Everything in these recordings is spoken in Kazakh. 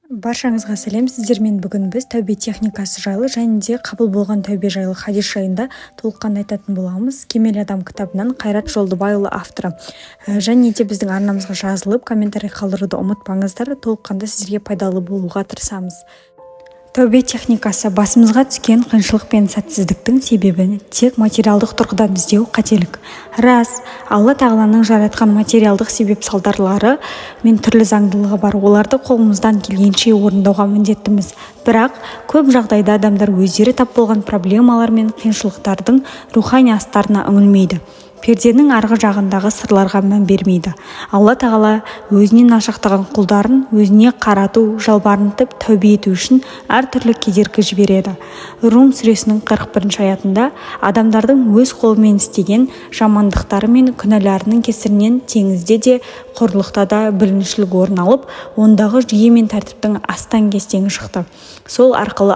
Баршаңызға сәлем. Сіздермен бүгін біз тәубе техникасы жайлы және де қабыл болған тәубе жайлы хадис жайында толыққанды айтатын боламыз. Кемел адам кітабынан Қайрат Жолдыбайұлы авторы. Және де біздің арнамызға жазылып, комментарий қалдыруды ұмытпаңыздар. Толыққанды сіздерге пайдалы болуға тырысамыз. Тәубе техникасы басымызға түскен қиыншылық пен сәтсіздіктің себебін тек материалдық тұрғыдан іздеу қателік. Рас, Алла тағаланың жаратқан материалдық себеп салдарлары мен түрлі заңдылығы бар. Оларды қолымыздан келгенше орындауға міндеттіміз. Бірақ көп жағдайда адамдар өздері тап болған проблемалар мен қиыншылықтардың рухани астарына үңілмейді. Перденің арғы жағындағы сырларға мән бермейді. Алла тағала өзінен алшақтаған құлдарын өзіне қарату, жалбарынтып тәубе ету үшін әртүрлі кедергі жібереді. Рум сүресінің 41 аятында адамдардың өз қолымен істеген жамандықтары мен күнәларының кесірінен теңізде де құрлықта да бүліншілік орын алып, ондағы жүйе мен тәртіптің астан-кестеңі шықты. Сол арқылы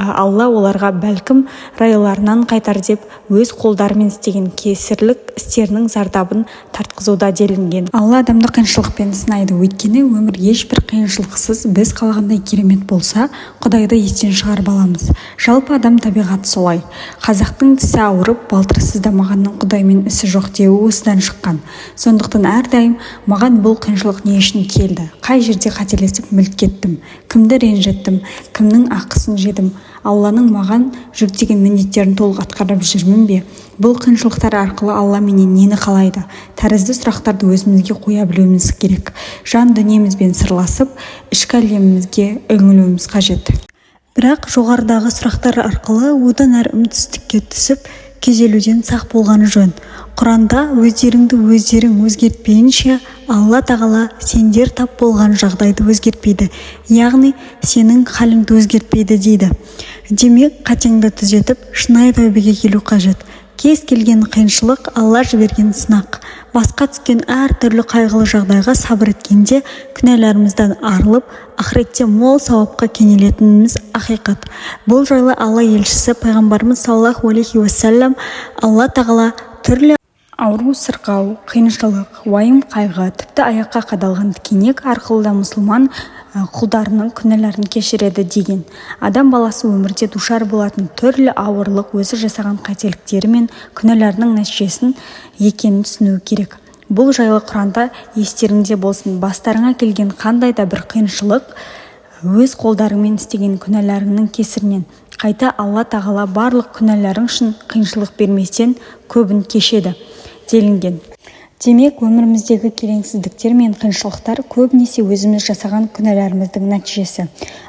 Алла оларға бәлкім райларынан қайтар деп өз қолдарымен істеген кесірлік істерінің зардабын тартқызуда делінген. Алла адамды қиыншылықпен сынайды. Өйткені өмір ешбір қиыншылықсыз біз қалағандай керемет болса, Құдайды естен шығарып аламыз. Жалпы адам табиғаты солай. Қазақтың тісі ауырып, балтыры сыздамағанның Құдаймен ісі жоқ деуі осыдан шыққан. Сондықтан әрдайым маған бұл қиыншылық не үшін келді? Қай жерде қателесіп мүлт кеттім? Кімді ренжіттім? Кімнің ақысын жедім? Алланың маған жүктеген міндеттерін толық атқарып жүрмін бе? Бұл қиыншылықтар арқылы Алла менен нені қалайды? Тәрізді сұрақтарды өзімізге қоя білуіміз керек. Жан дүниемізбен сырласып, ішкі әлемімізге үңілуіміз қажет. Бірақ жоғарыдағы сұрақтар арқылы одан әрі үмітсіздікке түсіп, күйзелуден сақ болғаны жөн. Құранда өздеріңді өздерің өзгертпейінше, Алла тағала сендер тап болған жағдайды өзгертпейді, яғни сенің халіңді өзгертпейді дейді. Демек, қатеңді түзетіп, шынайы тәубеге келу қажет. Кез келген қиыншылық Алла жіберген сынақ. Басқа түскен әр түрлі қайғылы жағдайға сабыр еткенде күнәларымыздан арылып, ақыретте мол сауапқа кенелетініміз ақиқат. Бұл жайлы Алла елшісі пайғамбарымыз саллаллаху алейхи уассалам Алла тағала түрлі ауру, сырқау, қиыншылық, уайым, қайғы, тіпті аяққа қадалған тікенек арқылы да мұсылман құлдарының күнәларын кешіреді деген. Адам баласы өмірде душар болатын түрлі ауырлық өзі жасаған қателіктері мен күнәларының нәтижесін екенін түсіну керек. Бұл жайлы Құранда естеріңде болсын. Бастарыңа келген қандай да бір қиыншылық өз қолдарыңмен істеген күнәларыңның кесірінен. Қайта Алла тағала барлық күнәларың үшін қиыншылық берместен көбін кешеді делінген. Демек, өміріміздегі келеңсіздіктер мен қиыншылықтар көбінесе өзіміз жасаған күнәларымыздың нәтижесі.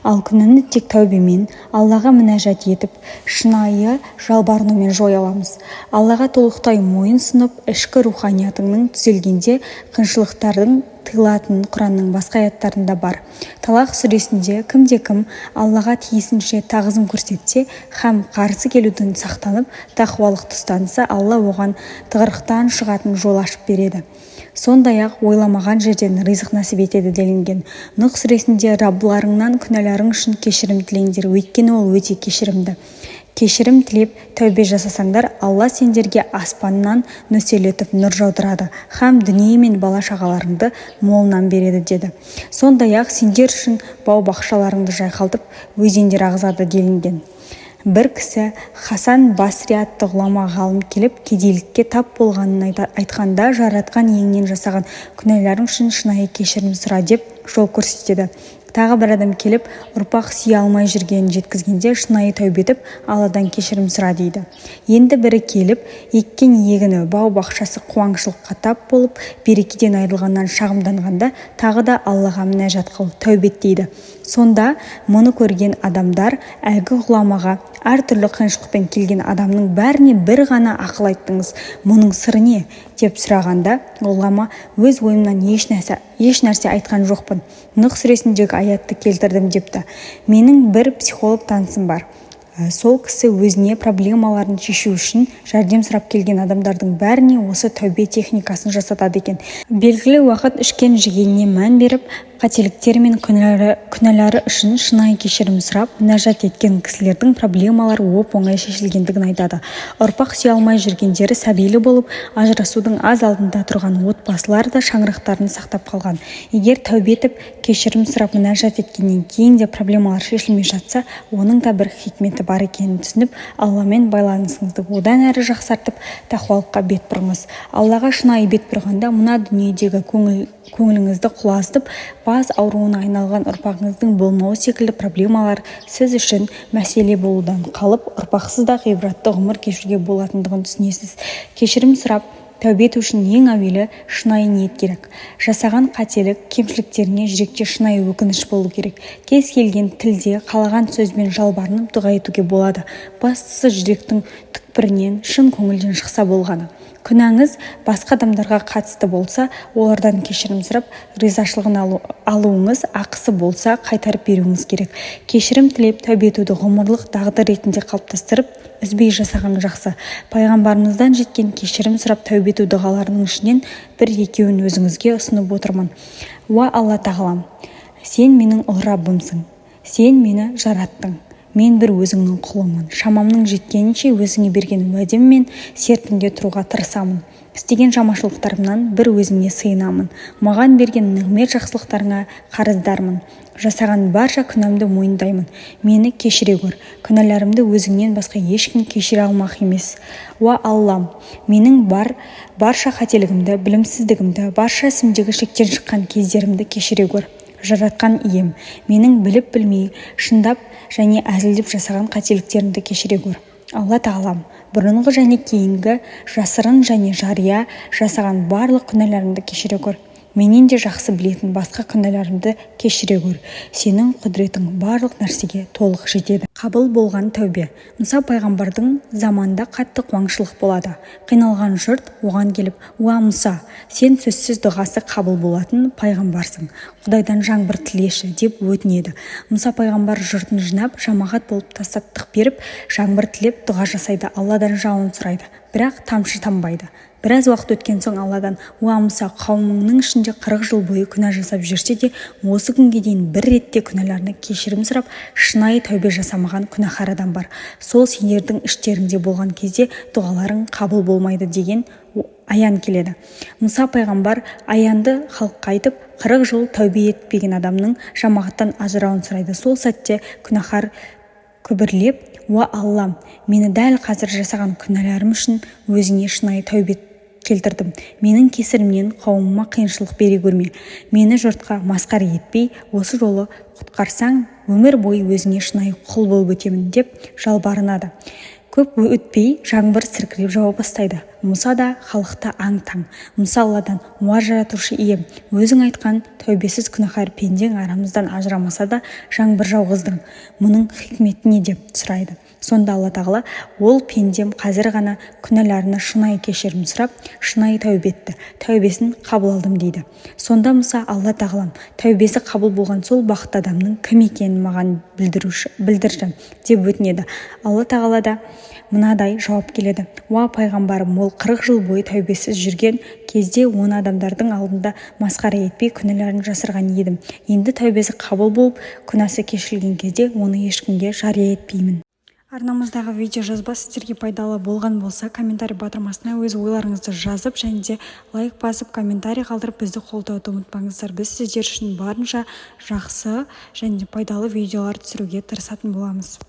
Ал күнәні тек тәубемен, Аллаға мінәжат етіп, шынайы жалбарынумен жоя аламыз. Аллаға толықтай мойынсұнып, ішкі руханиятыңның түзелгенде қиыншылықтардың тыйылатынын Құранның басқа аяттарында бар. Талақ сүресінде кімде-кім Аллаға тиісінше тағзым көрсетсе һәм қарсы келуден сақтанып, тақуалықты ұстанса, Алла оған тығырықтан шығатын жол ашып береді. Сондай-ақ ойламаған жерден ризық нәсіп етеді делінген. Нұх сүресінде Раббыларыңнан күнәларың үшін кешірім тілеңдер, өйткені ол өте кешірімді. Кешірім тілеп тәубе жасасаңдар, Алла сендерге аспаннан нөсерлетіп нұр жаудырады, һәм дүние мен бала-шағаларыңды молынан береді деді. Сондай-ақ сендер үшін бау-бақшаларыңды жайқалтып, өзендер ағызады делінген. Бір кісі Хасан Басри атты ғұлама ғалым келіп, кедейлікке тап болғанын айтқанда, жаратқан иеңнен жасаған күнәларың үшін шынайы кешірім сұра деп жол көрсетеді. Тағы бір адам келіп, ұрпақ сүйе алмай жүргенін жеткізгенде шынайы тәубе етіп, Алладан кешірім сұра дейді. Енді бірі келіп, еккен егіні, бау-бақшасы қуаңшылыққа тап болып, берекеден айырылғаннан шағымданғанда, тағы да Аллаға мінәжат қыл, тәубе ет дейді. Сонда мұны көрген адамдар әлгі ғұламаға әртүрлі қиыншылықпен келген адамның бәріне бір ғана ақыл айттыңыз, мұның сыры не? деп сұрағанда, ғұлама өз ойымнан еш нәрсе айтқан жоқпын. Нұх сүресіндегі аятты келтірдім депті. Менің бір психолог танысым бар. Сол кісі өзіне проблемаларын шешу үшін жәрдем сұрап келген адамдардың бәріне осы тәубе техникасын жасатады екен. Белгілі уақыт ішкен жегеніне мән беріп, қателіктері мен күнәлары үшін шынайы кешірім сұрап, мінәжат еткен кісілердің проблемалары оп-оңай шешілгендігін айтады. Ұрпақ сүйе алмай жүргендері сәбилі болып, ажырасудың аз алдында тұрған отбасылар да шаңырақтарын сақтап қалған. Егер тәубе етіп, кешірім сұрап, мінәжат еткеннен кейін де проблемалар шешілмей жатса, оның да бір хикметі бар екенін түсініп, Алламен байланысыңызды одан әрі жақсартып, тақуалыққа бет бұрыңыз. Аллаға шынайы бет бұрғанда, мына дүниедегі көңіліңізді құлазытып, бас ауруына айналған ұрпағыңыздың болмауы секілді проблемалар сіз үшін мәселе болудан қалып, ұрпақсыз да ғибратты ғұмыр кешуге болатындығын түсінесіз. Кешірім сұрап, тәубе ету үшін ең әуелі шынайы ниет керек. Жасаған қателік, кемшіліктеріне жүректе шынайы өкініш болу керек. Кез келген тілде, қалаған сөзбен жалбарынып дұға етуге болады. Бастысы жүректің түкпірінен, шын көңілден шықса болғаны. Күнәңіз басқа адамдарға қатысты болса, олардан кешірім сұрап, ризашылығын алуыңыз, ақысы болса қайтарып беруіңіз керек. Кешірім тілеп, тәубе етуді ғұмырлық дағды ретінде қалыптастырып, үзбей жасаған жақсы. Пайғамбарымыздан жеткен кешірім сұрап тәубе ету дұғаларының ішінен бір-екеуін өзіңізге ұсынып отырмын. Уа Алла Тағалам, сен менің ұлы Раббымсың, сен мені жараттың. Мен бір өзіңнің құлымын. Шамамның жеткенінше өзіңе берген уәдем мен сертіңде тұруға тырысамын. Істеген жамашылықтарымнан бір өзіңе сыйынамын. Маған берген нығмет жақсылықтарыңа қарыздармын. Жасаған барша күнәмді мойындаймын. Мені кешіре көр. Күнәларымды өзіңнен басқа ешкім кешіре алмақ емес. Уа Аллам, менің барша қателігімді, білімсіздігімді, барша ісімдегі шектен шыққан кездерімді кешіре көр. Жаратқан ием, менің біліп-білмей, шындап және әзілдеп жасаған қателіктерімді кешіре көр. Алла Тағалам, бұрынғы және кейінгі, жасырын және жария жасаған барлық күнәларымды кешіре көр. Менен де жақсы білетін басқа күнәларымды кешіре көр. Сенің құдіретің барлық нәрсеге толық жетеді. Қабыл болған тәубе. Мұса пайғамбардың заманда қатты қуаңшылық болады. Қиналған жұрт оған келіп, уа Мұса, сен сөзсіз дұғасы қабыл болатын пайғамбарсың. Құдайдан жаңбыр тілеші деп өтінеді. Мұса пайғамбар жұртын жинап, жамағат болып тастаттық беріп, жаңбыр тілеп дұға жасайды, Алладан жауын сұрайды. Бірақ тамшы тамбайды. Біраз уақыт өткен соң Алладан, уа Мұса, қауымыңның ішінде 40 жыл бойы күнә жасап жүрсе де, осы күнге дейін бір ретте күнәларына кешірім сұрап, шынайы тәубе жасамаған күнәһар адам бар. Сол сендердің іштеріңде болған кезде дұғаларың қабыл болмайды деген аян келеді. Мұса пайғамбар аянды халыққа айтып, 40 жыл тәубе етпеген адамның жамағаттан ажырауын сұрайды. Сол сәтте күнәһар күбірлеп, уа Аллам, мені дәл қазір жасаған күнәларым үшін өзіңе шынайы тәубе келтірдім. Менің кесірімнен қауымыма қиыншылық бере көрме. Мені жұртқа масқара етпей, осы жолы құтқарсаң, өмір бойы өзіңе шынайы құл болып өтемін деп жалбарынады. Көп өтпей жаңбыр сіркіреп жауа бастайды. Мұса да халықта аң-таң. Мұса Алладан, уа жаратушы ием, өзің айтқан тәубесіз күнәһар пендең арамыздан ажырамаса да жаңбыр жауғыздың. Мұның хикметі не деп сұрайды. Сонда Алла Тағала, ол пендем қазір ғана күнәларына шынайы кешірім сұрап, шынайы тәубе етті. Тәубесін қабыл алдым дейді. Сонда Мұса, Алла Тағалам, тәубесі қабыл болған сол бақытты адамның кім екенін маған білдірші деп өтінеді. Алла Тағала да мынадай жауап келеді. Уа пайғамбарым, ол 40 жыл бойы тәубесіз жүрген кезде оны адамдардың алдында масқара етпей күнәларын жасырған едім. Енді тәубесі қабыл болып, күнәсі кешірілген кезде оны ешкімге жария етпеймін. Арнамыздағы видео жазба сіздерге пайдалы болған болса, комментарий батырмасына өз ойларыңызды жазып, және де лайк басып, комментарий қалдырып бізді қолдауды ұмытпаңыздар. Біз сіздер үшін барынша жақсы және пайдалы видеолар түсіруге тырысатын боламыз.